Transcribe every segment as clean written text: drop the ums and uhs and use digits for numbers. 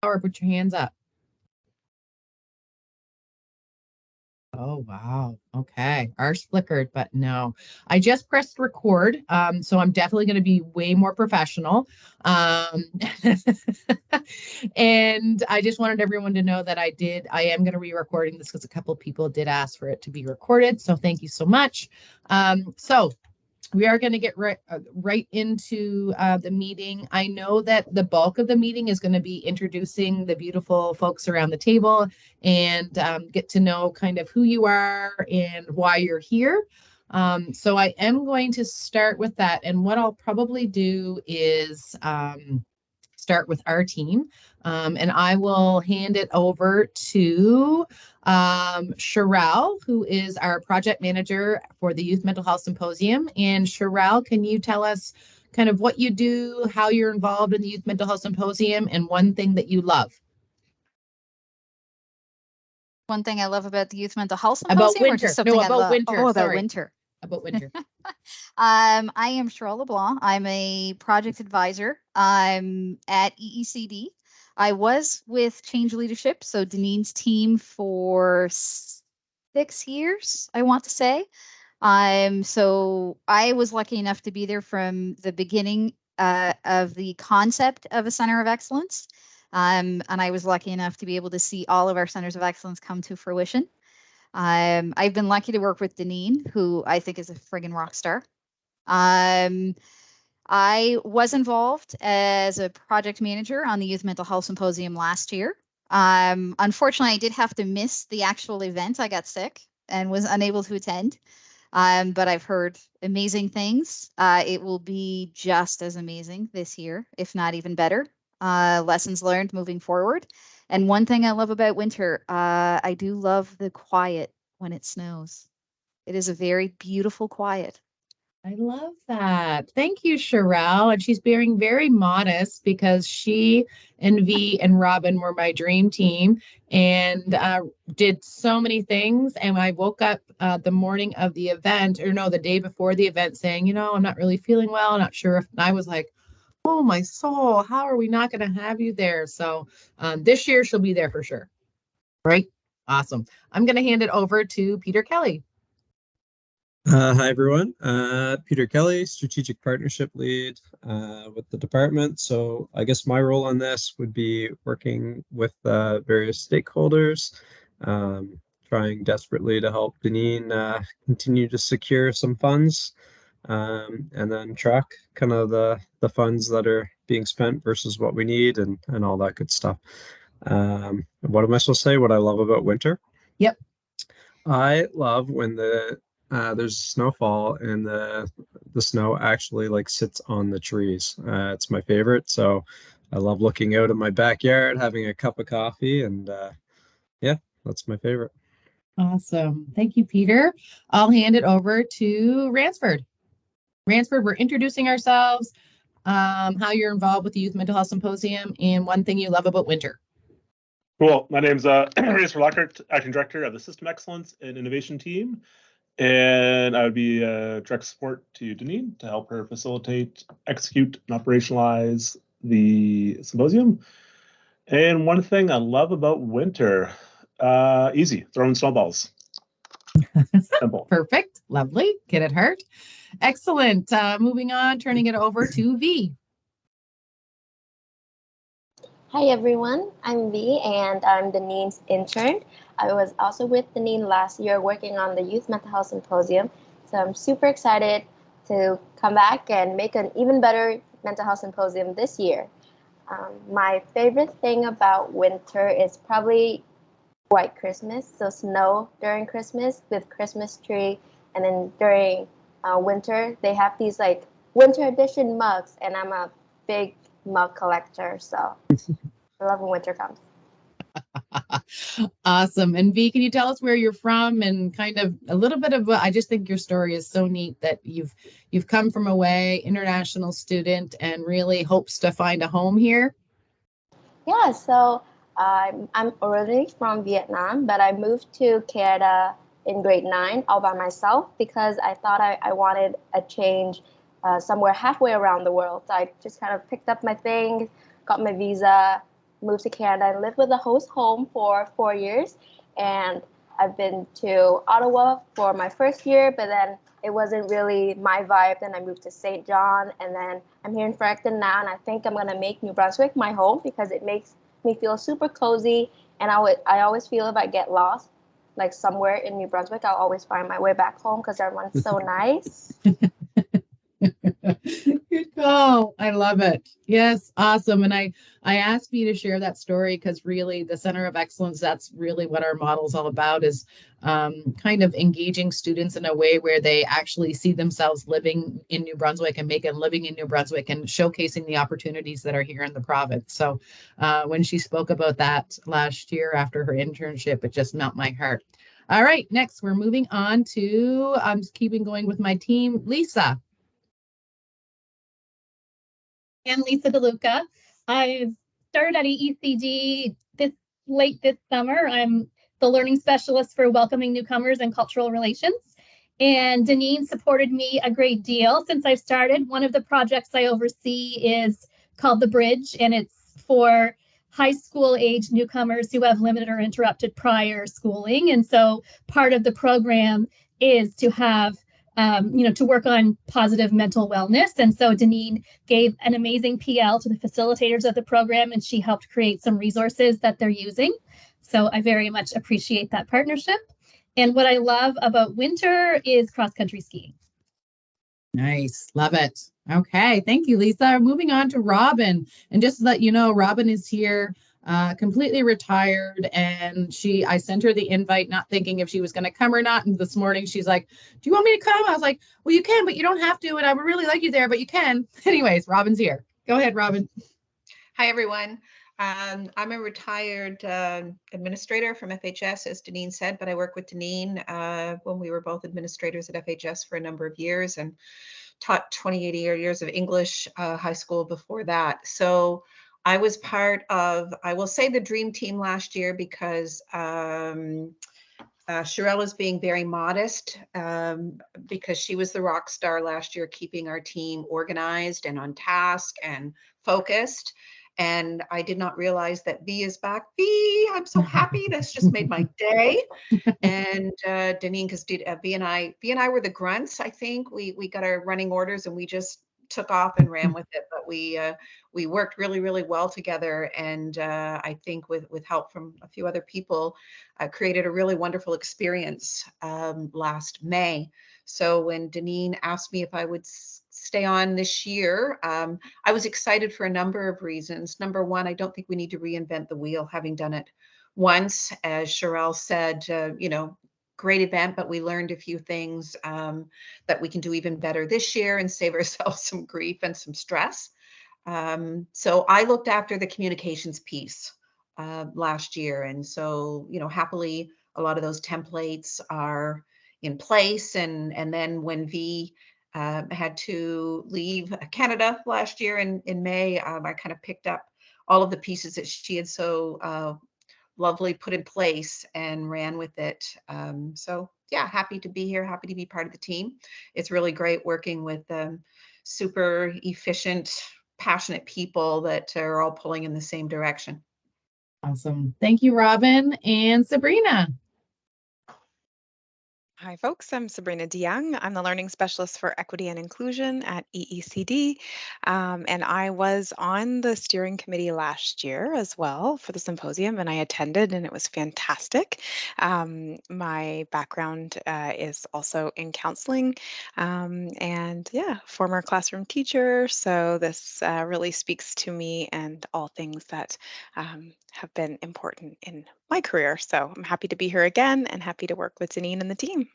Or put your hands up. Oh, wow. Okay. Ours flickered, but no. I just pressed record. So I'm definitely going to be way more professional. Um, and I just wanted everyone to know that I am going to be recording this because a couple of people did ask for it to be recorded. So thank you so much. So we are going to get right into the meeting. I know that the bulk of the meeting is going to be introducing the beautiful folks around the table and get to know kind of who you are and why you're here. So I am going to start with that. And what I'll probably do is start with our team. And I will hand it over to Sherelle, who is our project manager for the Youth Mental Health Symposium. And Sherelle, can you tell us kind of what you do, how you're involved in the Youth Mental Health Symposium, and one thing that you love? One thing I love about the Youth Mental Health About Symposium, or winter. just something No, I about love? winter. Oh, about Sorry. winter. About winter. I am Cheryl LeBlanc. I'm a project advisor. I'm at EECD. I was with Change Leadership, so Deneen's team for 6 years, I want to say. So I was lucky enough to be there from the beginning of the concept of a center of excellence. And I was lucky enough to be able to see all of our centers of excellence come to fruition. I've been lucky to work with Deneen, who I think is a friggin' rock star. Um, I was involved as a project manager on the Youth Mental Health Symposium last year. Unfortunately, I did have to miss the actual event. I got sick and was unable to attend. But I've heard amazing things. It will be just as amazing this year, if not even better. Lessons learned moving forward. And one thing I love about winter, I do love the quiet when it snows. It is a very beautiful quiet. I love that. Thank you, Sherelle. And she's being very modest because she and V and Robin were my dream team and did so many things. And I woke up the morning of the event, or no, the day before the event, saying, I'm not really feeling well, not sure if, and I was like, oh, my soul, how are we not going to have you there? So this year she'll be there for sure. Right? Awesome. I'm going to hand it over to Peter Kelly. Hi, everyone. Peter Kelly, Strategic Partnership Lead with the department. So I guess my role on this would be working with various stakeholders, trying desperately to help Deneen continue to secure some funds, and then track kind of the funds that are being spent versus what we need and all that good stuff. What am I supposed to say? What I love about winter? Yep. I love when there's snowfall and the snow actually like sits on the trees. It's my favorite. So I love looking out in my backyard, having a cup of coffee, and yeah, that's my favorite. Awesome. Thank you, Peter. I'll hand it over to Ransford. Ransford, we're introducing ourselves, how you're involved with the Youth Mental Health Symposium, and one thing you love about winter. Cool. My name's Ransford Lockhart, Acting Director of the System Excellence and Innovation Team. And I would be direct support to Deneen to help her facilitate, execute, and operationalize the symposium. And one thing I love about winter, easy, throwing snowballs. Simple. Perfect. Lovely. Get it hurt. Excellent. Moving on, turning it over to V. Hi everyone, I'm V and I'm Deneen's intern. I was also with Deneen last year working on the Youth Mental Health Symposium. So I'm super excited to come back and make an even better mental health symposium this year. My favorite thing about winter is probably White Christmas, so snow during Christmas with Christmas tree, and then during winter they have these like winter edition mugs, and I'm a big mug collector, so I love when winter comes. Awesome. And V, can you tell us where you're from and kind of a little bit of I just think your story is so neat that you've come from away, international student, and really hopes to find a home here. Yeah, so I'm originally from Vietnam, but I moved to Canada in grade 9 all by myself because I thought I wanted a change somewhere halfway around the world. So I just kind of picked up my things, got my visa, moved to Canada and lived with a host home for 4 years. And I've been to Ottawa for my first year, but then it wasn't really my vibe. Then I moved to St. John, and then I'm here in Fredericton now, and I think I'm gonna make New Brunswick my home because it makes me feel super cozy. And I always feel if I get lost, like somewhere in New Brunswick, I'll always find my way back home because everyone's so nice. Good call. I love it. Yes, awesome. And I asked you to share that story because really the Center of Excellence, that's really what our model is all about, is kind of engaging students in a way where they actually see themselves living in New Brunswick and making a living in New Brunswick and showcasing the opportunities that are here in the province. So when she spoke about that last year after her internship, it just melt my heart. All right, next we're moving on to, I'm just keeping going with my team, Lisa. I'm Lisa DeLuca. I started at EECD late this summer. I'm the learning specialist for welcoming newcomers and cultural relations. And Deneen supported me a great deal since I started. One of the projects I oversee is called The Bridge, and it's for high school age newcomers who have limited or interrupted prior schooling. And so part of the program is to have to work on positive mental wellness. And so Deneen gave an amazing PL to the facilitators of the program, and she helped create some resources that they're using. So I very much appreciate that partnership. And what I love about winter is cross-country skiing. Nice. Love it. Okay. Thank you, Lisa. Moving on to Robin. And just to let you know, Robin is here, completely retired. And I sent her the invite, not thinking if she was going to come or not. And this morning she's like, do you want me to come? I was like, well, you can, but you don't have to. And I would really like you there, but you can. Anyways, Robin's here. Go ahead, Robin. Hi, everyone. I'm a retired administrator from FHS, as Deneen said, but I worked with Deneen when we were both administrators at FHS for a number of years and taught 28 years of English high school before that. So I was part of, I will say, the dream team last year because Sherelle is being very modest because she was the rock star last year, keeping our team organized and on task and focused. And I did not realize that V is back. V, I'm so happy. That's just made my day. And Deneen, because V and I were the grunts. I think we got our running orders and we just took off and ran with it. But we worked really, really well together. And I think with help from a few other people, created a really wonderful experience last May. So when Deneen asked me if I would stay on this year, I was excited for a number of reasons. Number one, I don't think we need to reinvent the wheel, having done it once. As Sherelle said, great event, but we learned a few things that we can do even better this year and save ourselves some grief and some stress. So I looked after the communications piece last year. And so, happily, a lot of those templates are in place. And then when V had to leave Canada last year in May, I kind of picked up all of the pieces that she had so lovely put in place and ran with it. So yeah, happy to be here, happy to be part of the team. It's really great working with super efficient, passionate people that are all pulling in the same direction. Awesome. Thank you, Robin. And Sabrina. Hi, folks. I'm Sabrina DeYoung. I'm the Learning Specialist for Equity and Inclusion at EECD. And I was on the steering committee last year as well for the symposium, and I attended, and it was fantastic. My background is also in counseling, and yeah, former classroom teacher. So this really speaks to me and all things that have been important in my career. So I'm happy to be here again and happy to work with Deneen and the team.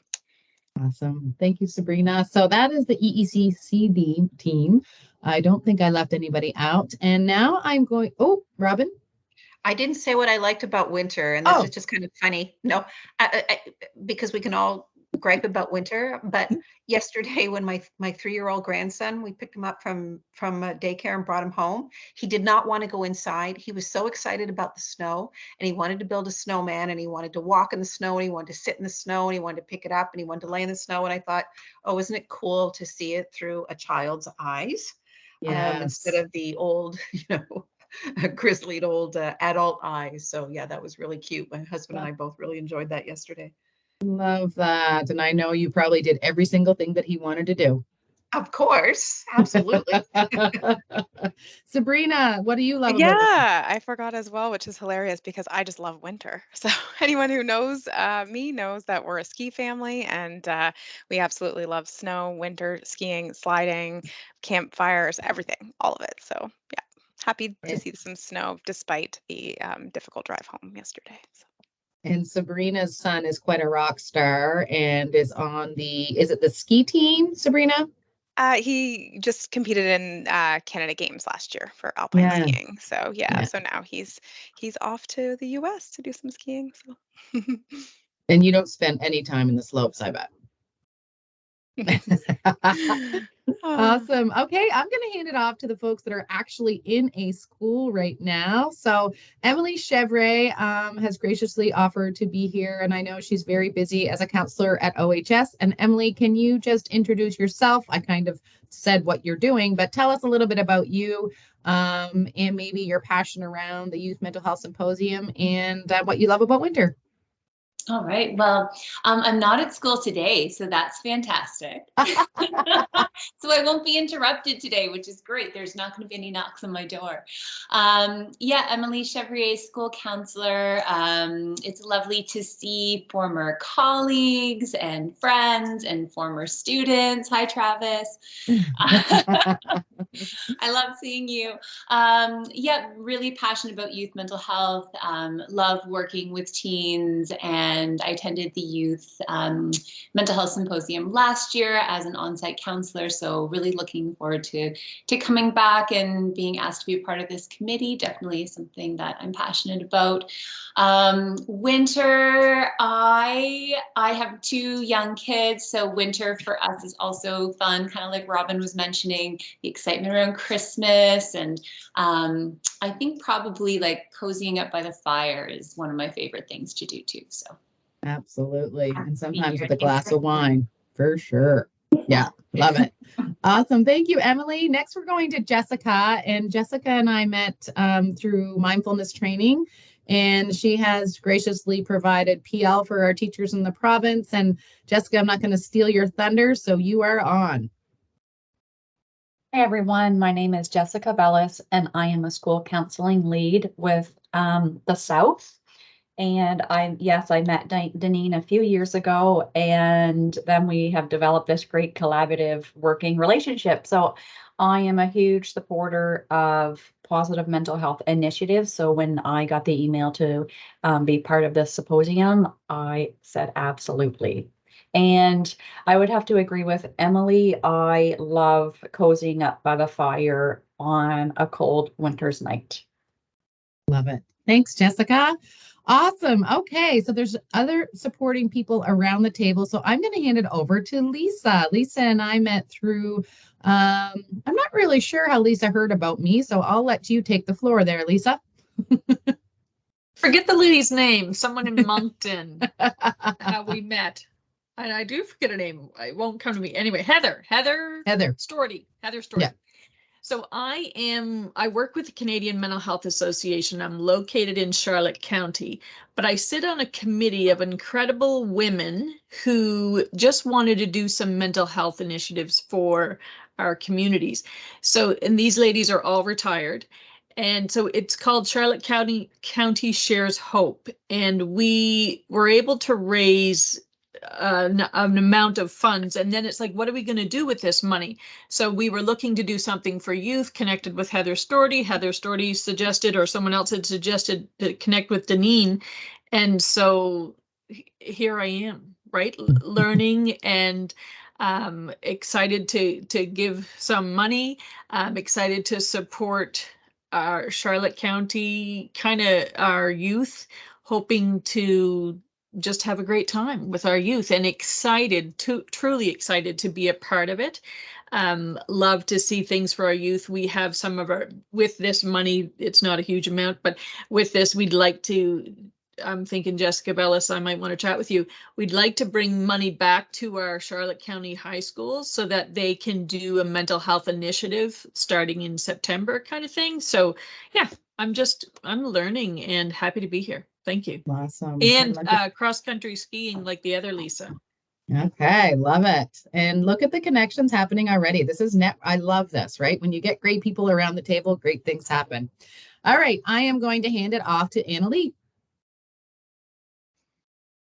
Awesome. Thank you, Sabrina. So that is the EECCD team. I don't think I left anybody out. And now I'm going, Robin. I didn't say what I liked about winter, and this is just kind of funny. No, because we can all gripe about winter, but yesterday when my 3-year-old grandson, we picked him up from daycare and brought him home. He did not want to go inside. He was so excited about the snow, and he wanted to build a snowman, and he wanted to walk in the snow, and he wanted to sit in the snow, and he wanted to pick it up, and he wanted to lay in the snow. And I thought, oh, isn't it cool to see it through a child's eyes? Yes. Instead of the old, grizzled old adult eyes. So yeah, that was really cute. My husband and I both really enjoyed that yesterday. Love that. And I know you probably did every single thing that he wanted to do. Of course, absolutely. Sabrina, what do you love about Yeah, I forgot as well, which is hilarious because I just love winter. So anyone who knows me knows that we're a ski family, and we absolutely love snow, winter, skiing, sliding, campfires, everything, all of it. So yeah, happy to see some snow despite the difficult drive home yesterday. So. And Sabrina's son is quite a rock star and is on is it the ski team, Sabrina? He just competed in Canada Games last year for alpine skiing. So yeah, so now he's off to the US to do some skiing. So. And you don't spend any time in the slopes, I bet. Awesome. Okay, I'm going to hand it off to the folks that are actually in a school right now. So Emily Chevray has graciously offered to be here, and I know she's very busy as a counselor at OHS. And Emily, can you just introduce yourself? I kind of said what you're doing, but tell us a little bit about you and maybe your passion around the Youth Mental Health Symposium and what you love about winter. All right. Well, I'm not at school today, so that's fantastic. So I won't be interrupted today, which is great. There's not going to be any knocks on my door. Yeah, Emily Chevrier, school counselor. It's lovely to see former colleagues and friends and former students. Hi, Travis. I love seeing you. Yeah, really passionate about youth mental health. Love working with teens, and I attended the Youth Mental Health Symposium last year as an on-site counselor. So really looking forward to coming back and being asked to be a part of this committee. Definitely something that I'm passionate about. Winter, I have 2 young kids, so winter for us is also fun, kind of like Robin was mentioning, the excitement around Christmas, and I think probably like cozying up by the fire is one of my favorite things to do too. So absolutely, and sometimes with a glass of wine, for sure. Yeah, love it. Awesome. Thank you, Emily. Next, we're going to Jessica, and Jessica and I met through mindfulness training, and she has graciously provided PL for our teachers in the province. And Jessica, I'm not going to steal your thunder, so you are on. Hi, everyone. My name is Jessica Bellis, and I am a school counseling lead with the South. And I met Deneen a few years ago, and then we have developed this great collaborative working relationship. So I am a huge supporter of positive mental health initiatives. So when I got the email to be part of this symposium, I said absolutely. And I would have to agree with Emily. I love cozying up by the fire on a cold winter's night. Love it. Thanks, Jessica. Awesome. Okay, so there's other supporting people around the table. So I'm going to hand it over to Lisa. Lisa and I met through, I'm not really sure how Lisa heard about me, so I'll let you take the floor there, Lisa. Forget the lady's name. Someone in Moncton. How we met. And I do forget her name. It won't come to me. Anyway, Heather Storty. Yeah. So I work with the Canadian Mental Health Association. I'm located in Charlotte County, but I sit on a committee of incredible women who just wanted to do some mental health initiatives for our communities. So, and these ladies are all retired. And so it's called Charlotte County Shares Hope. And we were able to raise an amount of funds, and then it's like, what are we going to do with this money? So we were looking to do something for youth, connected with Heather Storty. Heather Storty suggested, or someone else had suggested, to connect with Deneen, and so here I am, right, learning and excited to give some money. Excited to support our Charlotte County, kind of our youth, hoping to just have a great time with our youth, and truly excited to be a part of it. Love to see things for our youth. We have some of with this money, it's not a huge amount, but with this, we'd like to, I'm thinking Jessica Bellis, I might want to chat with you. We'd like to bring money back to our Charlotte County high schools so that they can do a mental health initiative starting in September kind of thing. So yeah, I'm learning and happy to be here. Thank you. Awesome. And cross-country skiing like the other Lisa. Okay, love it. And look at the connections happening already. This is I love this, right? When you get great people around the table, great things happen. All right, I am going to hand it off to Annalie.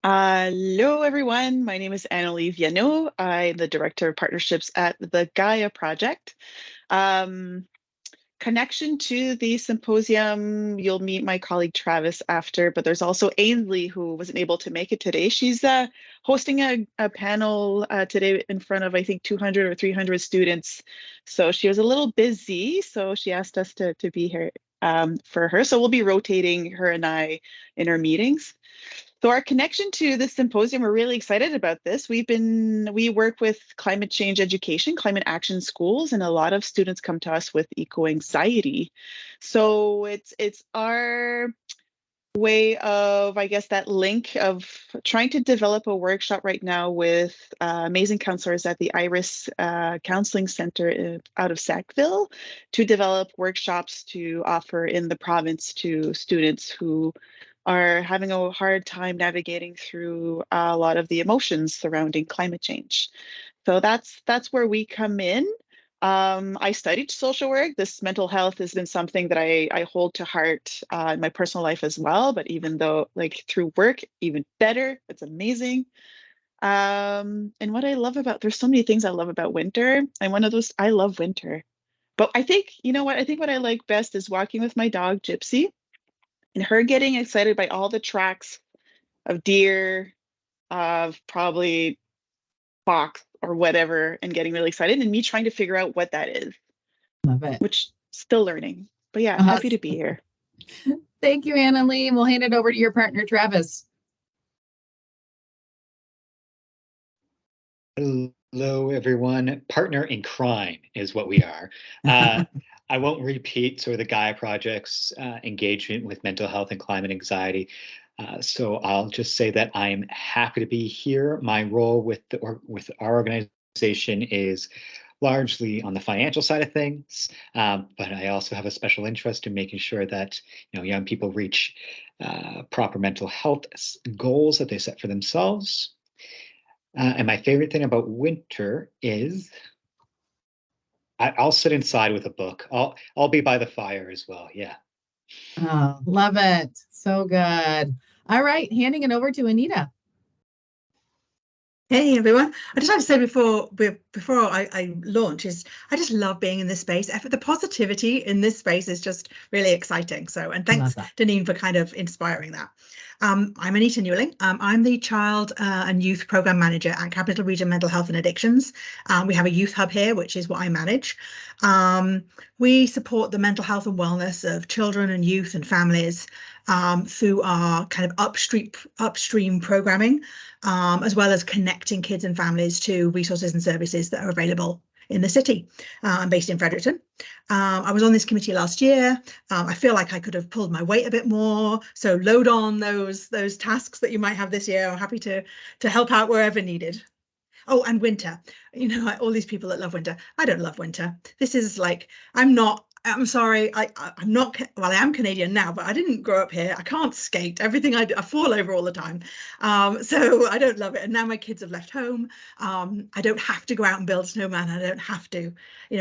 Hello, everyone. My name is Annalie Viano. I'm the Director of Partnerships at the Gaia Project. Connection to the symposium, you'll meet my colleague Travis after, but there's also Ainsley who wasn't able to make it today. She's hosting a panel today in front of, I think, 200 or 300 students. So she was a little busy, so she asked us to be here for her. So we'll be rotating her and I in our meetings. So our connection to this symposium, we're really excited about this. We work with climate change education, climate action schools, and a lot of students come to us with eco-anxiety. So it's our way of, I guess, that link of trying to develop a workshop right now with amazing counselors at the Iris Counseling Center out of Sackville to develop workshops to offer in the province to students who are having a hard time navigating through a lot of the emotions surrounding climate change. So that's where we come in. I studied social work. This mental health has been something that I hold to heart in my personal life as well. But even though, like, through work, even better, it's amazing. And what I love about, there's so many things I love about winter. I'm one of those, I love winter. But I think, you know what, I think what I like best is walking with my dog, Gypsy, and her getting excited by all the tracks of deer, of probably fox or whatever, and getting really excited, and me trying to figure out what that is. Love it. Which still learning. But yeah, happy to be here. Thank you, Annalie. We'll hand it over to your partner, Travis. Hello, everyone. Partner in crime is what we are. I won't repeat sort of the Gaia Project's engagement with mental health and climate anxiety. So I'll just say that I'm happy to be here. My role with our organization is largely on the financial side of things, but I also have a special interest in making sure that young people reach proper mental health goals that they set for themselves. And my favorite thing about winter is I'll sit inside with a book. I'll be by the fire as well. Yeah. Oh, love it. So good. All right, handing it over to Anita. Hey everyone! I just have to say before I launch is I just love being in this space. The positivity in this space is just really exciting. So, and thanks Deneen for kind of inspiring that. I'm Anita Newling. I'm the Child and Youth Program Manager at Capital Region Mental Health and Addictions. We have a youth hub here, which is what I manage. We support the mental health and wellness of children and youth and families through our kind of upstream programming, as well as connecting kids and families to resources and services that are available in the city. I'm based in Fredericton. I was on this committee last year. I feel like I could have pulled my weight a bit more. So load on those tasks that you might have this year. I'm happy to help out wherever needed. Oh, and winter. All these people that love winter. I don't love winter. This is like, I'm sorry, I'm not, well, I am Canadian now, but I didn't grow up here. I can't skate. Everything I do, I fall over all the time. So I don't love it. And now my kids have left home. I don't have to go out and build a snowman. I don't have to,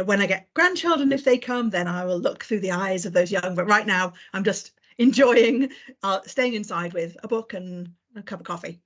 when I get grandchildren, if they come, then I will look through the eyes of those young. But right now, I'm just enjoying staying inside with a book and a cup of coffee.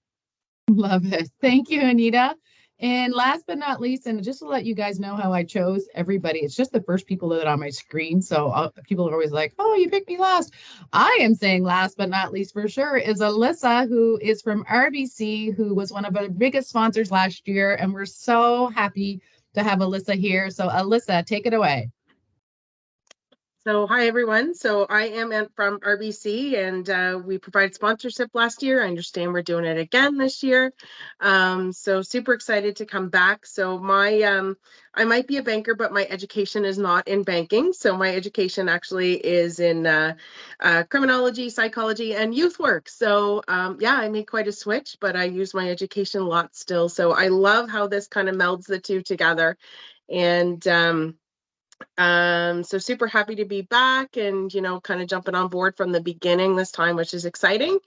Love it. Thank you, Anita. And last but not least, and just to let you guys know how I chose everybody, it's just the first people that are on my screen. So people are always like, oh, you picked me last. I am saying last but not least for sure is Alyssa, who is from RBC, who was one of our biggest sponsors last year. And we're so happy to have Alyssa here. So Alyssa, take it away. So hi, everyone. So I am from RBC, and we provided sponsorship last year. I understand we're doing it again this year. So super excited to come back. So I might be a banker, but my education is not in banking. So my education actually is in criminology, psychology, and youth work. So yeah, I made quite a switch, but I use my education a lot still. So I love how this kind of melds the two together. And So super happy to be back and, kind of jumping on board from the beginning this time, which is exciting.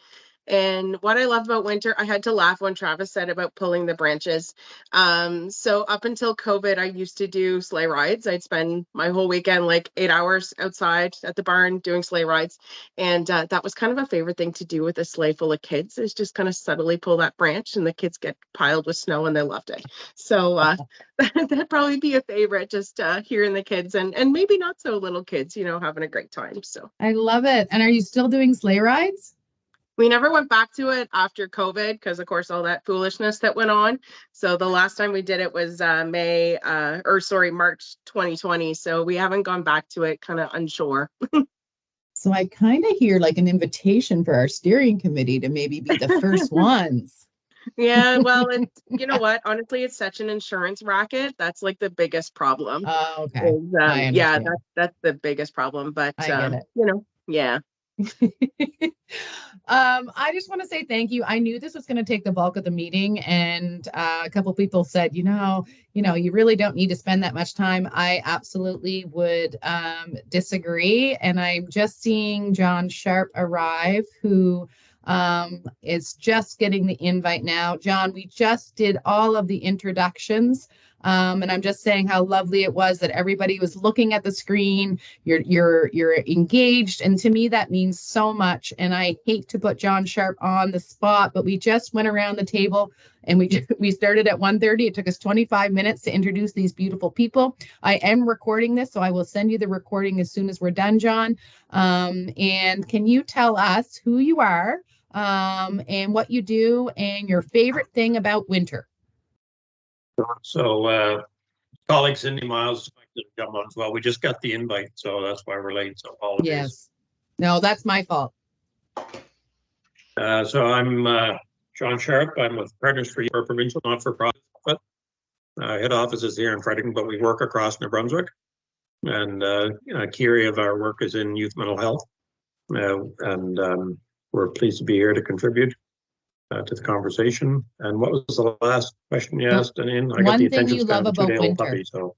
And what I love about winter, I had to laugh when Travis said about pulling the branches. So up until COVID, I used to do sleigh rides. I'd spend my whole weekend, like 8 hours outside at the barn doing sleigh rides. And that was kind of a favorite thing to do with a sleigh full of kids, is just kind of subtly pull that branch and the kids get piled with snow and they loved it. So that'd probably be a favorite, just hearing the kids and maybe not so little kids, having a great time. So I love it. And are you still doing sleigh rides? we never went back to it after COVID because, of course, all that foolishness that went on. So the last time we did it was March 2020. So we haven't gone back to it, kind of unsure. So I kind of hear like an invitation for our steering committee to maybe be the first ones. Yeah, well, you know what? Honestly, it's such an insurance racket. That's like the biggest problem. Oh, okay. Yeah, that's the biggest problem. But I get it. Yeah. I just want to say thank you. I knew this was going to take the bulk of the meeting, and a couple people said, you really don't need to spend that much time. I absolutely would disagree. And I'm just seeing John Sharp arrive, who is just getting the invite now. John, we just did all of the introductions. And I'm just saying how lovely it was that everybody was looking at the screen. You're engaged, and to me that means so much. And I hate to put John Sharp on the spot, but we just went around the table and we started at 1:30. It took us 25 minutes to introduce these beautiful people. I am recording this, so I will send you the recording as soon as we're done, John. And can you tell us who you are, and what you do, and your favorite thing about winter? So, colleague Cindy Miles is going to jump on as well. We just got the invite, so that's why we're late. So apologies. Yes. No, that's my fault. So I'm John Sharp. I'm with Partners for Youth, a provincial not-for-profit. Head office is here in Fredericton, but we work across New Brunswick. And a key area of our work is in youth mental health. And we're pleased to be here to contribute to the conversation. And what was the last question you asked? And I got the attention span of a 2-day-old puppy. So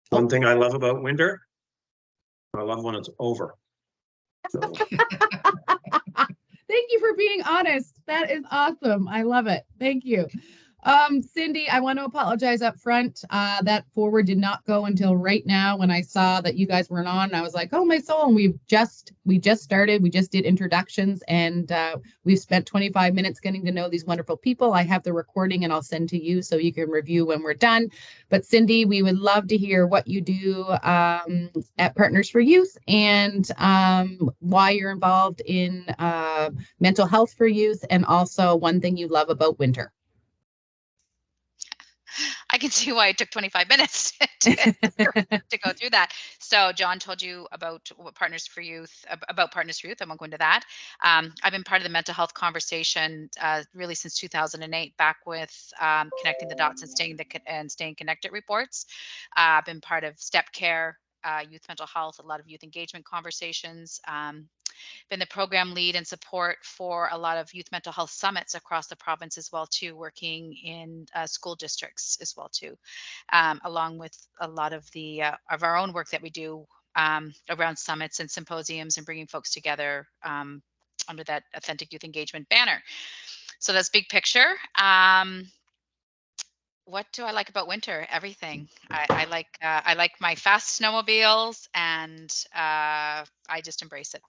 one thing I love about winter, I love when it's over. So. Thank you for being honest. That is awesome. I love it. Thank you. Cindy, I want to apologize up front. That forward did not go until right now when I saw that you guys weren't on. I was like, oh my soul. And we just started. We just did introductions, and we've spent 25 minutes getting to know these wonderful people. I have the recording and I'll send to you so you can review when we're done. But Cindy, we would love to hear what you do at Partners for Youth, and why you're involved in mental health for youth, and also one thing you love about winter. I can see why it took 25 minutes to go through that. So John told you about what Partners for Youth, about Partners for Youth. I won't go into that. I've been part of the mental health conversation really since 2008, back with Connecting the Dots and Staying Connected reports. I've been part of Step Care, youth mental health, a lot of youth engagement conversations. Been the program lead and support for a lot of youth mental health summits across the province as well too, working in school districts as well too, along with a lot of the of our own work that we do around summits and symposiums and bringing folks together under that authentic youth engagement banner. So that's big picture. What do I like about winter? Everything. I like my fast snowmobiles, and I just embrace it.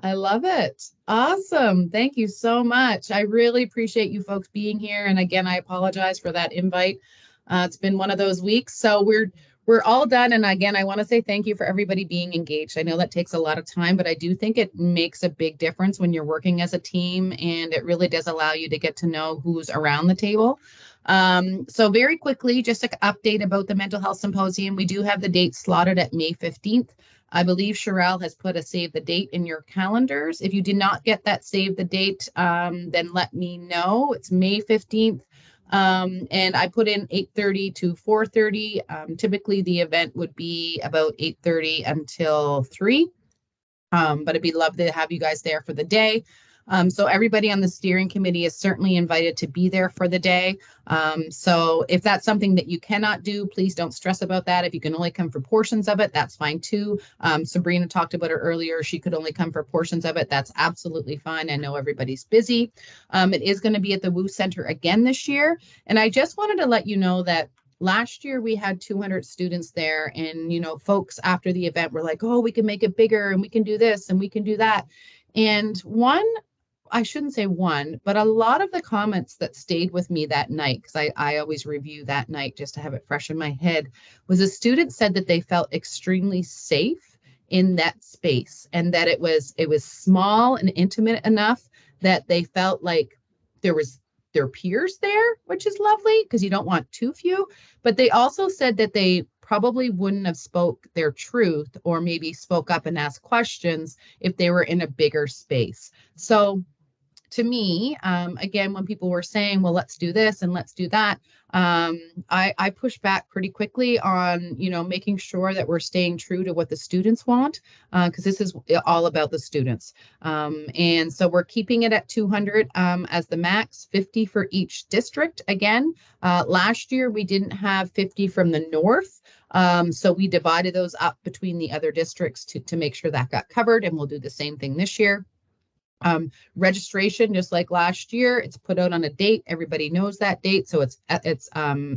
I love it. Awesome. Thank you so much. I really appreciate you folks being here. And again, I apologize for that invite. It's been one of those weeks. So we're all done. And again, I want to say thank you for everybody being engaged. I know that takes a lot of time, but I do think it makes a big difference when you're working as a team, and it really does allow you to get to know who's around the table. So very quickly, just an update about the Mental Health Symposium. We do have the date slotted at May 15th. I believe Sherelle has put a save the date in your calendars. If you did not get that save the date, then let me know. It's May 15th. And I put in 8:30 to 4:30. Typically the event would be about 8:30 until 3. But it'd be lovely to have you guys there for the day. So everybody on the steering committee is certainly invited to be there for the day. So if that's something that you cannot do, please don't stress about that. If you can only come for portions of it, that's fine too. Sabrina talked about it earlier. She could only come for portions of it. That's absolutely fine. I know everybody's busy. It is going to be at the Woo Center again this year. And I just wanted to let you know that last year we had 200 students there, and folks after the event were like, oh, we can make it bigger and we can do this and we can do that. And I shouldn't say one, but a lot of the comments that stayed with me that night, because I always review that night just to have it fresh in my head, was a student said that they felt extremely safe in that space, and that it was small and intimate enough that they felt like there was their peers there, which is lovely because you don't want too few. But they also said that they probably wouldn't have spoke their truth or maybe spoke up and asked questions if they were in a bigger space. So to me, again, when people were saying, well, let's do this and let's do that, I pushed back pretty quickly on, making sure that we're staying true to what the students want, because this is all about the students. And so we're keeping it at 200 as the max, 50 for each district. Again, last year we didn't have 50 from the north. So we divided those up between the other districts to make sure that got covered, and we'll do the same thing this year. Registration, just like last year, it's put out on a date. Everybody knows that date, so it's accessible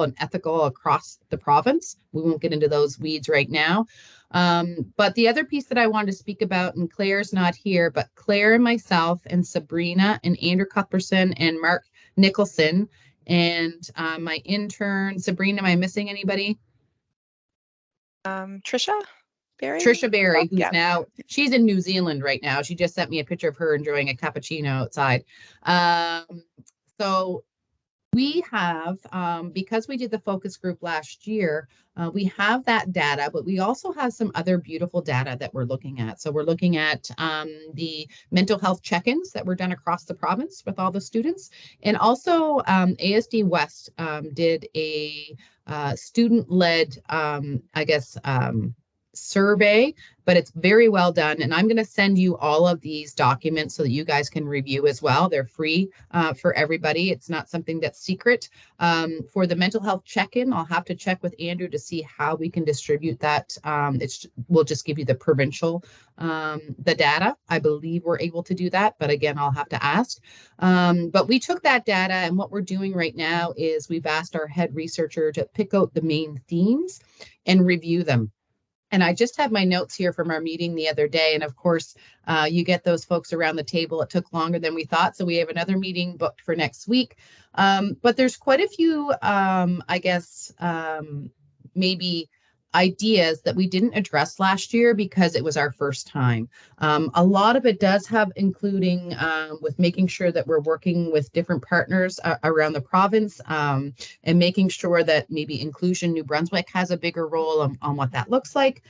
and ethical across the province. We won't get into those weeds right now. But the other piece that I wanted to speak about, and Claire's not here, but Claire and myself and Sabrina and Andrew Cuthbertson and Mark Nicholson and my intern Sabrina. Am I missing anybody? Trisha Berry? Trisha Berry, who's Yeah. now, she's in New Zealand right now. She just sent me a picture of her enjoying a cappuccino outside. So we have, because we did the focus group last year, we have that data, but we also have some other beautiful data that we're looking at. So we're looking at the mental health check-ins that were done across the province with all the students. And also ASD West did a student-led, survey, but it's very well done. And I'm going to send you all of these documents so that you guys can review as well. They're free for everybody. It's not something that's secret. For the mental health check-in, I'll have to check with Andrew to see how we can distribute that. We'll just give you the provincial, the data. I believe we're able to do that, but again, I'll have to ask. But we took that data, and what we're doing right now is we've asked our head researcher to pick out the main themes and review them. And I just have my notes here from our meeting the other day. And of course, you get those folks around the table. It took longer than we thought. So we have another meeting booked for next week. But there's quite a few, maybe ideas that we didn't address last year because it was our first time. A lot of it does have including with making sure that we're working with different partners around the province and making sure that maybe Inclusion New Brunswick has a bigger role on what that looks like.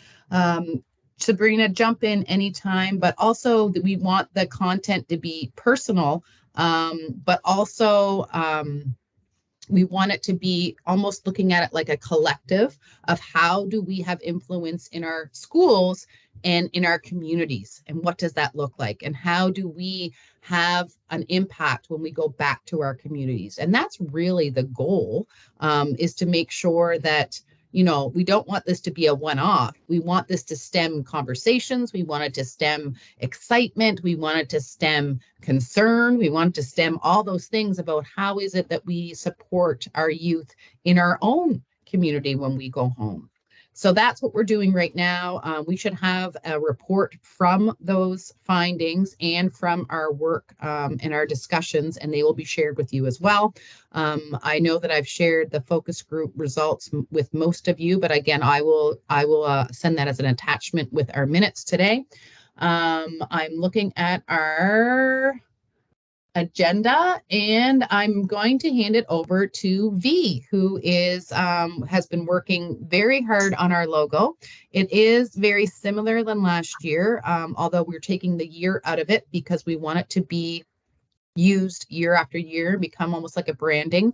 Sabrina, jump in anytime, but also that we want the content to be personal, but also we want it to be almost looking at it like a collective of how do we have influence in our schools and in our communities, and what does that look like, and how do we have an impact when we go back to our communities. And that's really the goal, is to make sure that we don't want this to be a one-off. We want this to stem conversations. We want it to stem excitement. We want it to stem concern. We want it to stem all those things about how is it that we support our youth in our own community when we go home. So that's what we're doing right now. We should have a report from those findings and from our work and our discussions, and they will be shared with you as well. I know that I've shared the focus group results with most of you, but again, I will send that as an attachment with our minutes today. I'm looking at our agenda, and I'm going to hand it over to V, who is has been working very hard on our logo. It is very similar than last year, although we're taking the year out of it because we want it to be used year after year, become almost like a branding.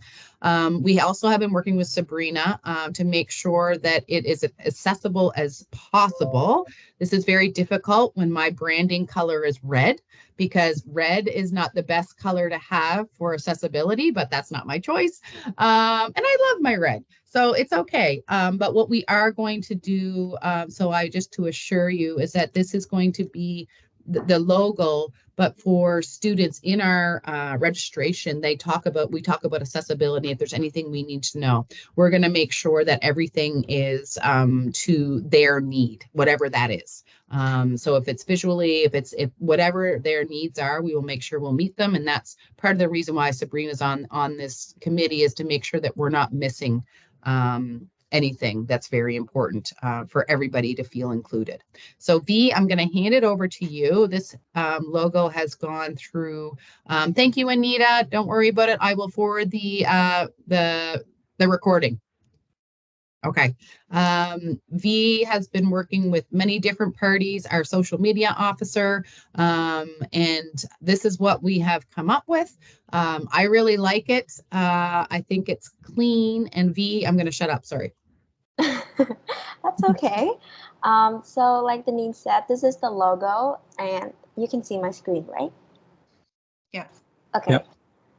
We also have been working with Sabrina to make sure that it is accessible as possible. This is very difficult when my branding color is red, because red is not the best color to have for accessibility, but that's not my choice. And I love my red, so it's okay. But what we are going to do, so I just to assure you, is that this is going to be the logo, but for students in our registration, we talk about accessibility. If there's anything we need to know, we're going to make sure that everything is to their need, whatever that is. So if it's visually, if whatever their needs are, we will make sure we'll meet them. And that's part of the reason why Sabrina's on this committee, is to make sure that we're not missing anything that's very important for everybody to feel included. So V, I'm going to hand it over to you. This logo has gone through. Thank you, Anita. Don't worry about it. I will forward the recording. Okay. V has been working with many different parties, our social media officer, and this is what we have come up with. I really like it. I think it's clean. And V, I'm going to shut up. Sorry. That's okay. So like Denise said, this is the logo, and you can see my screen, right? Yeah. Okay. Yep.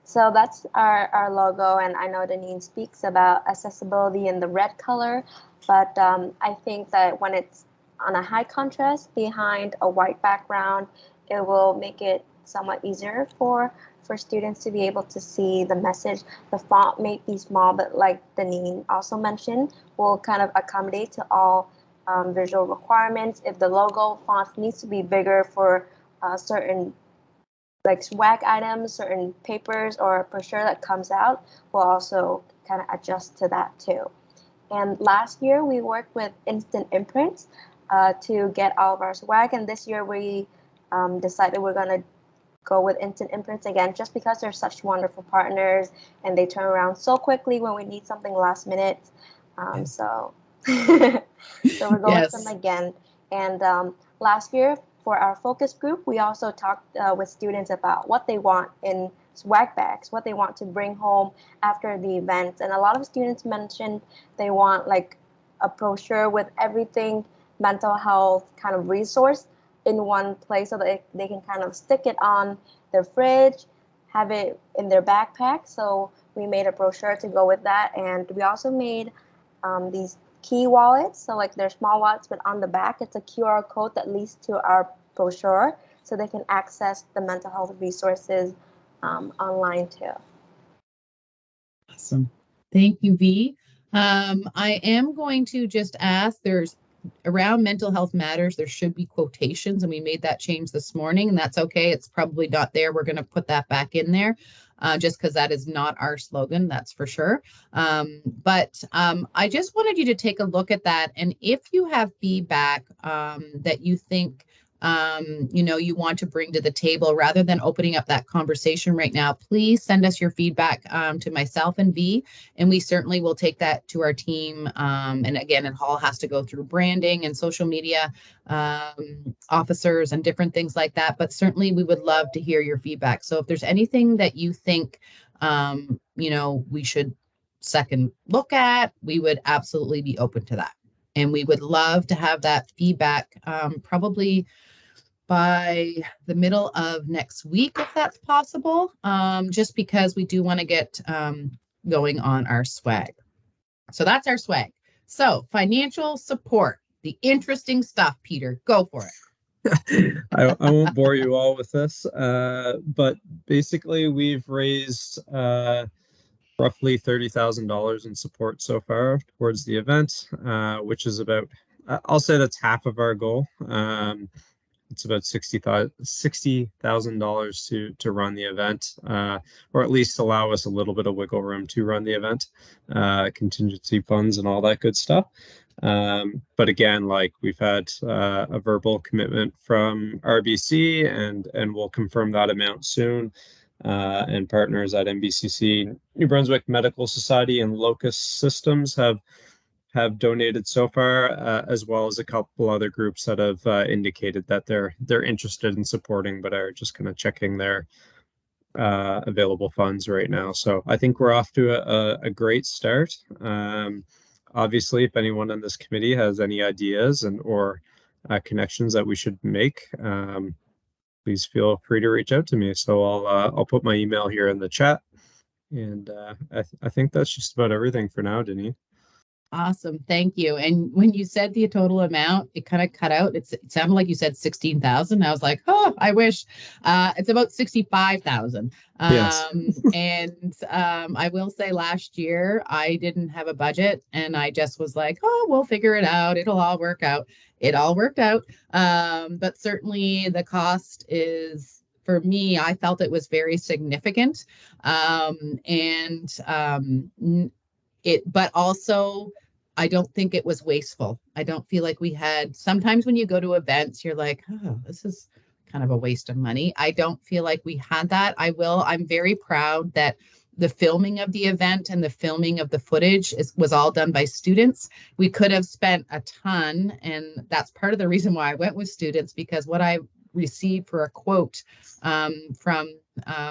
So that's our logo, and I know Denise speaks about accessibility in the red color, but I think that when it's on a high contrast behind a white background, it will make it somewhat easier for students to be able to see the message. The font may be small, but like Denise also mentioned, will kind of accommodate to all visual requirements. If the logo font needs to be bigger for certain like swag items, certain papers or brochure that comes out, we'll also kind of adjust to that too. And last year we worked with Instant Imprints to get all of our swag, and this year we decided we're going to go with Instant Imprints again, just because they're such wonderful partners and they turn around so quickly when we need something last minute. So so we're going with them again. And last year for our focus group, we also talked with students about what they want in swag bags, what they want to bring home after the event. And a lot of students mentioned they want like a brochure with everything mental health kind of resource in one place, so that they can kind of stick it on their fridge, have it in their backpack. So we made a brochure to go with that. And we also made these key wallets. So like they're small wallets, but on the back, it's a QR code that leads to our brochure, so they can access the mental health resources online too. Awesome. Thank you, V. I am going to just ask, there's around mental health matters, there should be quotations, and we made that change this morning, and that's okay. It's probably not there. We're going to put that back in there just because that is not our slogan, that's for sure. But I just wanted you to take a look at that. And if you have feedback that you think you want to bring to the table, rather than opening up that conversation right now, please send us your feedback to myself and V, and we certainly will take that to our team. And again, it all has to go through branding and social media officers and different things like that. But certainly we would love to hear your feedback. So if there's anything that you think, we should second look at, we would absolutely be open to that. And we would love to have that feedback probably by the middle of next week, if that's possible, just because we do want to get going on our swag. So that's our swag. So financial support, the interesting stuff, Peter, go for it. I won't bore you all with this, but basically we've raised roughly $30,000 in support so far towards the event, which is about, I'll say that's half of our goal. It's about $60,000 to run the event, or at least allow us a little bit of wiggle room to run the event, contingency funds and all that good stuff. But again, like we've had a verbal commitment from RBC, and we'll confirm that amount soon. And partners at NBCC, New Brunswick Medical Society, and Locus Systems have donated so far, as well as a couple other groups that have indicated that they're interested in supporting, but are just kind of checking their available funds right now. So I think we're off to a great start. Obviously, if anyone on this committee has any ideas or connections that we should make, please feel free to reach out to me. So I'll put my email here in the chat, and I think that's just about everything for now, Denise. Awesome. Thank you. And when you said the total amount, it kind of cut out. It sounded like you said 16,000. I was like, oh, I wish. It's about 65,000. Yes. I will say last year I didn't have a budget and I just was like, oh, we'll figure it out. It'll all work out. It all worked out. But certainly the cost is, for me, I felt it was very significant. But also, I don't think it was wasteful. I don't feel like we had, sometimes when you go to events, you're like, oh, this is kind of a waste of money. I don't feel like we had that. I'm very proud that the filming of the event and the filming of the footage was all done by students. We could have spent a ton, and that's part of the reason why I went with students, because what I received for a quote from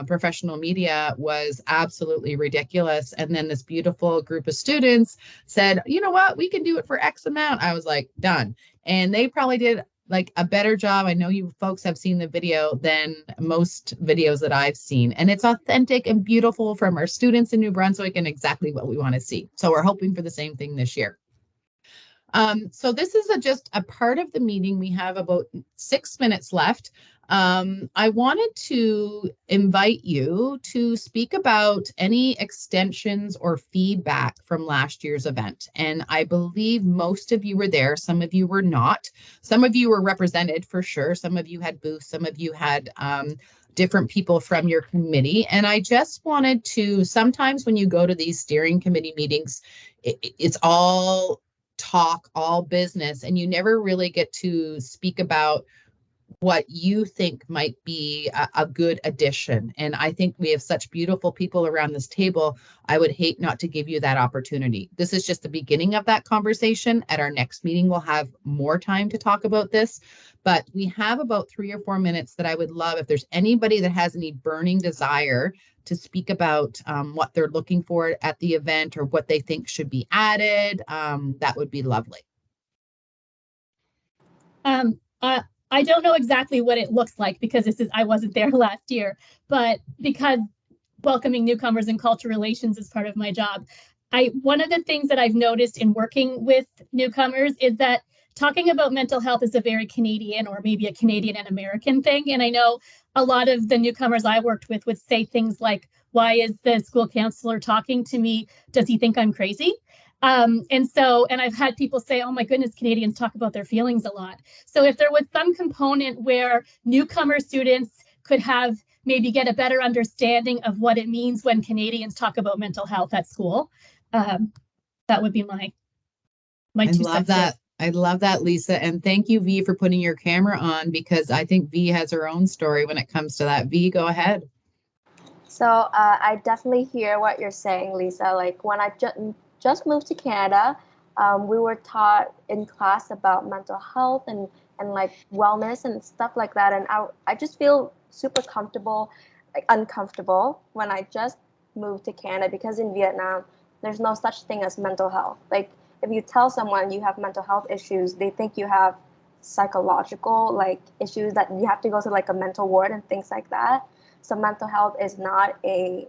professional media was absolutely ridiculous. And then this beautiful group of students said, you know what, we can do it for X amount. I was like, done. And they probably did like a better job. I know you folks have seen the video than most videos that I've seen. And it's authentic and beautiful from our students in New Brunswick and exactly what we want to see. So we're hoping for the same thing this year. So this is just a part of the meeting. We have about 6 minutes left. I wanted to invite you to speak about any extensions or feedback from last year's event. And I believe most of you were there. Some of you were not. Some of you were represented for sure. Some of you had booths. Some of you had different people from your committee. And I just wanted to, sometimes when you go to these steering committee meetings, it's all talk, all business, and you never really get to speak about what you think might be a good addition. And I think we have such beautiful people around this table. I would hate not to give you that opportunity. This is just the beginning of that conversation. At our next meeting, we'll have more time to talk about this, but we have about 3 or 4 minutes that I would love, if there's anybody that has any burning desire to speak about what they're looking for at the event or what they think should be added, that would be lovely. I don't know exactly what it looks like because I wasn't there last year, but because welcoming newcomers and culture relations is part of my job, one of the things that I've noticed in working with newcomers is that talking about mental health is a very Canadian or maybe a Canadian and American thing. And I know a lot of the newcomers I worked with would say things like, why is the school counselor talking to me? Does he think I'm crazy? And I've had people say, oh my goodness, Canadians talk about their feelings a lot. So if there was some component where newcomer students could maybe get a better understanding of what it means when Canadians talk about mental health at school, that would be my I love that. I love that, Lisa. And thank you, V, for putting your camera on, because I think V has her own story when it comes to that. V, go ahead. So I definitely hear what you're saying, Lisa. Like when I just moved to Canada, we were taught in class about mental health and like wellness and stuff like that. And I just feel super comfortable, like uncomfortable when I just moved to Canada, because in Vietnam, there's no such thing as mental health. Like if you tell someone you have mental health issues, they think you have psychological like issues that you have to go to like a mental ward and things like that. So mental health is not a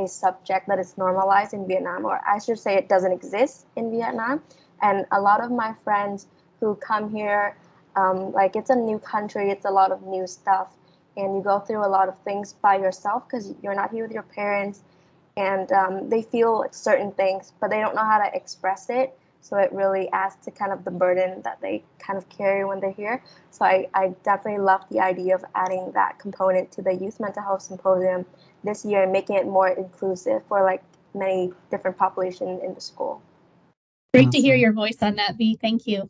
subject that is normalized in Vietnam, or I should say it doesn't exist in Vietnam. And a lot of my friends who come here, like it's a new country, it's a lot of new stuff, and you go through a lot of things by yourself because you're not here with your parents, and they feel certain things, but they don't know how to express it. So it really adds to kind of the burden that they kind of carry when they're here. So I definitely love the idea of adding that component to the Youth Mental Health Symposium this year and making it more inclusive for like many different populations in the school. Great to hear your voice on that, V. Thank you.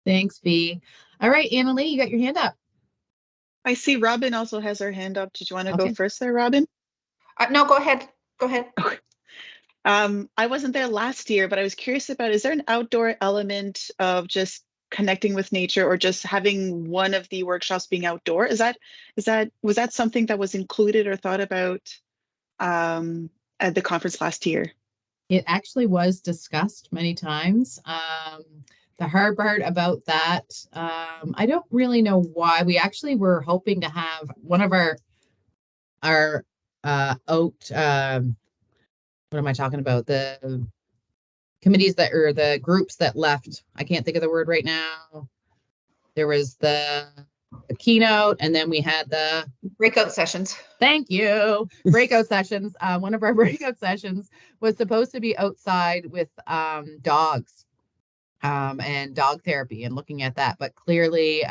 Thanks, V. All right, Annalee, you got your hand up. I see Robin also has her hand up. Did you want to go first there, Robin? No, go ahead. Go ahead. Okay. I wasn't there last year, but I was curious about, is there an outdoor element of just connecting with nature or just having one of the workshops being outdoor. Was that something that was included or thought about at the conference last year? It actually was discussed many times. The hard part about that, I don't really know why. We actually were hoping to have one of our out, what am I talking about? The committees that, or the groups that left. I can't think of the word right now. There was the keynote, and then we had the breakout sessions. Thank you. Breakout sessions. One of our breakout sessions was supposed to be outside with dogs and dog therapy and looking at that. But clearly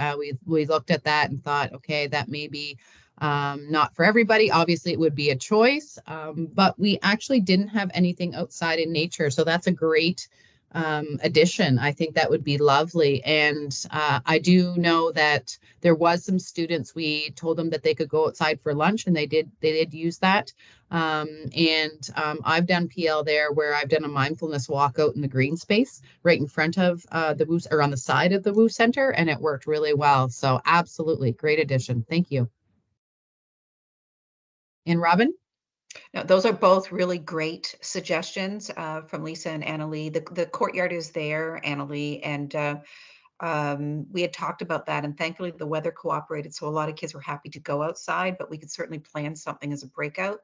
we looked at that and thought, okay, that may be not for everybody. Obviously, it would be a choice, but we actually didn't have anything outside in nature. So that's a great addition. I think that would be lovely. And I do know that there was some students, we told them that they could go outside for lunch, and they did use that. I've done PL there where I've done a mindfulness walk out in the green space right in front of the WU, or on the side of the WU Center, and it worked really well. So absolutely great addition. Thank you. And Robin? No, those are both really great suggestions from Lisa and Annalee. The courtyard is there, Annalee, and we had talked about that, and thankfully the weather cooperated, so a lot of kids were happy to go outside, but we could certainly plan something as a breakout.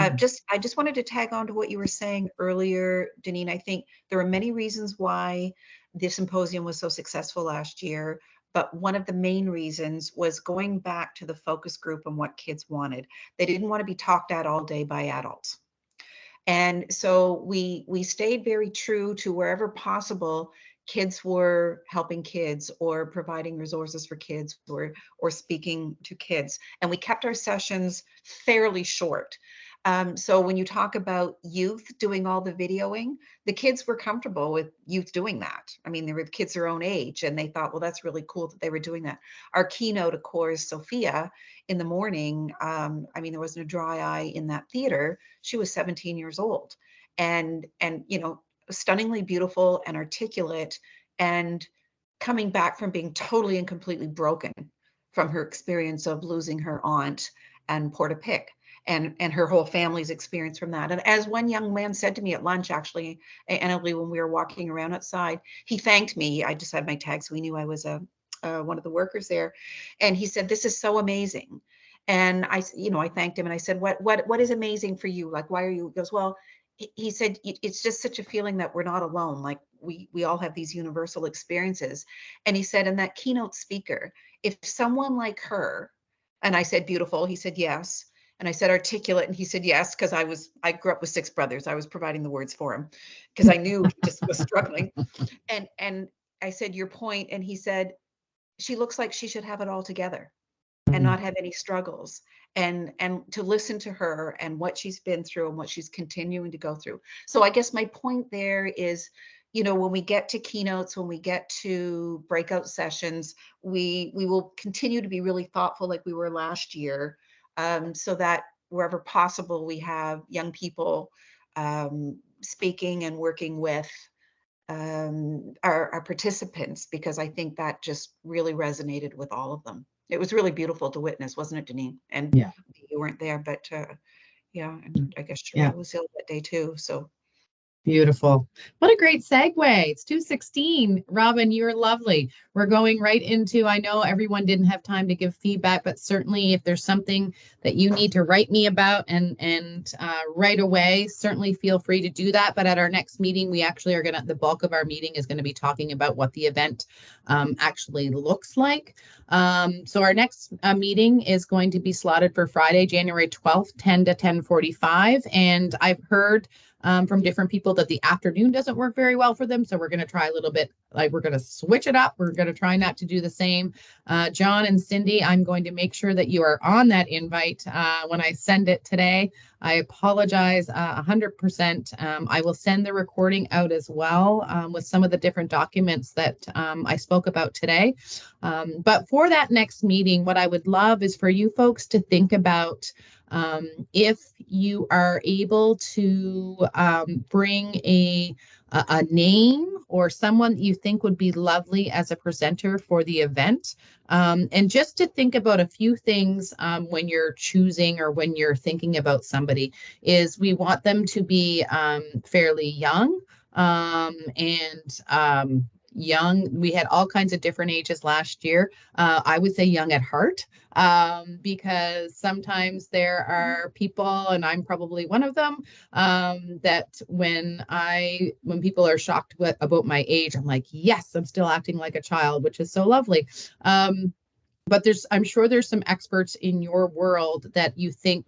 I just wanted to tag on to what you were saying earlier, Deneen. I think there are many reasons why the symposium was so successful last year, but one of the main reasons was going back to the focus group and what kids wanted. They didn't want to be talked at all day by adults. And so we stayed very true to wherever possible, kids were helping kids or providing resources for kids or speaking to kids. And we kept our sessions fairly short. So when you talk about youth doing all the videoing, the kids were comfortable with youth doing that. I mean, they were the kids their own age, and they thought, well, that's really cool that they were doing that. Our keynote, of course, Sophia, in the morning, I mean, there wasn't a dry eye in that theater. She was 17 years old, and you know, stunningly beautiful and articulate, and coming back from being totally and completely broken from her experience of losing her aunt and Portapic. And her whole family's experience from that. And as one young man said to me at lunch, actually, Annalee, when we were walking around outside, he thanked me. I just had my tag, so he knew I was one of the workers there. And he said, "This is so amazing." And I thanked him, and I said, "What is amazing for you? Like, why are you?" He goes, "Well," he said, "it's just such a feeling that we're not alone. Like we all have these universal experiences." And he said, "And that keynote speaker, if someone like her," and I said, "Beautiful," he said, "Yes." And I said, "Articulate," and he said, "Yes," because I grew up with 6 brothers. I was providing the words for him because I knew he just was struggling. And I said, "Your point," and he said, "She looks like she should have it all together and not have any struggles." And to listen to her and what she's been through and what she's continuing to go through. So I guess my point there is, you know, when we get to keynotes, when we get to breakout sessions, we will continue to be really thoughtful like we were last year, so that wherever possible, we have young people speaking and working with our participants, because I think that just really resonated with all of them. It was really beautiful to witness, wasn't it, Deneen? And yeah, you weren't there, but yeah, and I guess Cheryl was ill that day too. So beautiful. What a great segue. It's 2:16. Robin, you're lovely. We're going right into, I know everyone didn't have time to give feedback, but certainly if there's something that you need to write me about and right away, certainly feel free to do that. But at our next meeting, we actually are the bulk of our meeting is going to be talking about what the event actually looks like. So our next meeting is going to be slotted for Friday, January 12th, 10 to 10:45. And I've heard from different people that the afternoon doesn't work very well for them. So we're going to try a little bit, like we're going to switch it up. We're going to try not to do the same. John and Cindy, I'm going to make sure that you are on that invite when I send it today. I apologize 100%. I will send the recording out as well with some of the different documents that I spoke about today. But for that next meeting, what I would love is for you folks to think about if you are able to bring a a name or someone that you think would be lovely as a presenter for the event. And just to think about a few things when you're choosing or when you're thinking about somebody is we want them to be fairly young and young. We had all kinds of different ages last year. I would say young at heart because sometimes there are people, and I'm probably one of them, that when people are shocked about my age, I'm like, yes, I'm still acting like a child, which is so lovely. But I'm sure there's some experts in your world that you think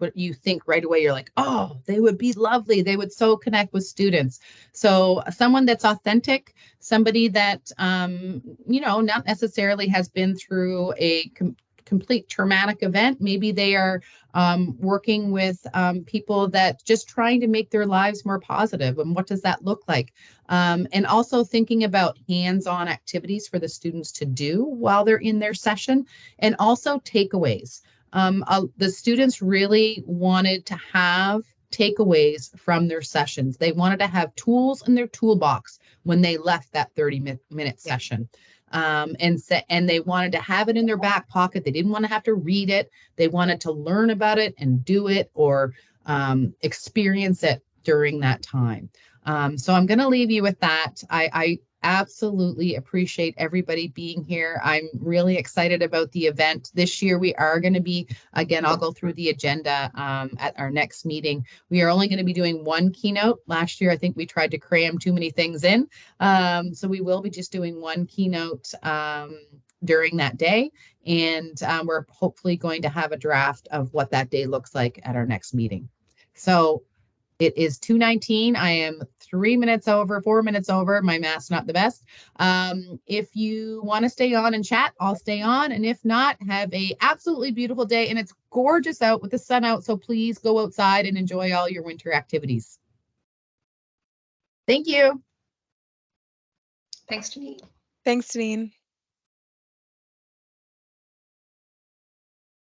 right away, you're like, oh, they would be lovely. They would so connect with students. So someone that's authentic, somebody that, not necessarily has been through a complete traumatic event. Maybe they are working with people that just trying to make their lives more positive. And what does that look like? And also thinking about hands-on activities for the students to do while they're in their session, and also takeaways. The students really wanted to have takeaways from their sessions. They wanted to have tools in their toolbox when they left that 30-minute session. And they wanted to have it in their back pocket. They didn't want to have to read it. They wanted to learn about it and do it or experience it during that time. So I'm going to leave you with that. I absolutely appreciate everybody being here. I'm really excited about the event. This year we are going to be, again, I'll go through the agenda at our next meeting. We are only going to be doing one keynote. Last year, I think we tried to cram too many things in. So we will be just doing one keynote during that day. And we're hopefully going to have a draft of what that day looks like at our next meeting. So it is 2:19. I am 4 minutes over. My math's not the best. If you want to stay on and chat, I'll stay on. And if not, have a absolutely beautiful day. And it's gorgeous out with the sun out. So please go outside and enjoy all your winter activities. Thank you. Thanks, Janine. Thanks, Janine.